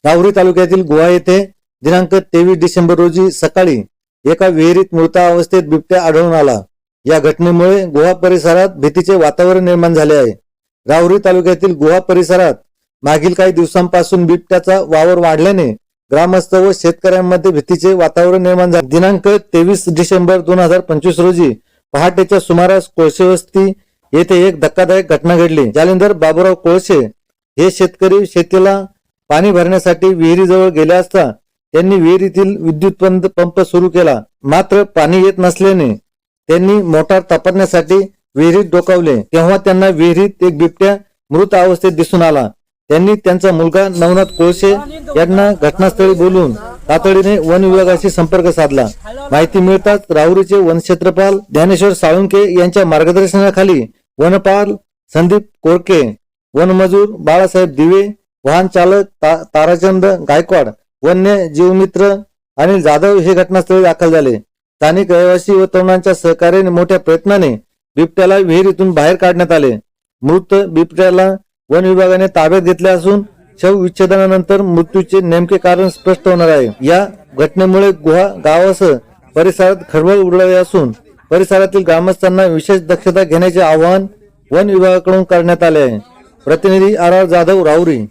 राहुरी तालुक्यातील गुहा येथे दिनांक 23 डिसेंबर रोजी सकाळी एका विहिरीत मृतावस्थेत बिबट्या आढळून आला। या घटनेमुळे गुहा परिसरात भीतीचे वातावरण निर्माण झाले आहे। राहुरी तालुक्यातील गुहा परिसरात मागील काही दिवसांपासून बिबट्याचा वावर वाढल्याने ग्रामस्थ व शेतकऱ्यांमध्ये भीतीचे वातावरण निर्माण झाले। दिनांक 23 डिसेंबर 2025 रोजी पहाटेच्या सुमारास कोळशे वस्ती येथे एक धक्कादायक घटना घडली। जालिंदर बाबूराव कोळशे हे शेतकरी शेतीला पाणी भरण्यासाठी विहिरीजवळ गेले असता त्यांनी विहिरीतील विद्युत पंप सुरू केला, मात्र पाणी येत नसल्याने त्यांनी मोटार तपासण्यासाठी विहिरीत डोकावले। तेव्हा त्यांना विहिरीत एक बिबट्या मृत अवस्थेत दिसून आला। त्यांनी त्यांचा मुलगा नवनाथ कोळशे यांना घटनास्थळी बोलून तातडीने वन विभागाशी संपर्क साधला। माहिती मिळताच राहुरीचे वनक्षेत्रपाल ज्ञानेश्वर साळुंके यांच्या मार्गदर्शनाखाली वनपाल संदीप कोळके, वनमजूर बाळासाहेब दिवे, वाहन चालक ताराचंद गायकवाड, वन्य जीवमित्र अनिल जाधव हे घटनास्थळी दाखल झाले। स्थानिक रहिवासी व तरुणांच्या सहकार्याने मोठ्या प्रयत्नाने बिबट्याला विहिरीतून बाहेर काढण्यात आले। मृत बिबट्याला वन विभागाने ताब्यात घेतले असून शव विच्छेदनानंतर मृत्यूचे नेमके कारण स्पष्ट होणार आहे। या घटनेमुळे गुहा गावासह परिसरात खळबळ उडाली असून परिसरातील ग्रामस्थांना विशेष दक्षता घेण्याचे आवाहन वन विभागाकडून करण्यात आले आहे। प्रतिनिधी RR जाधव, राहुरी।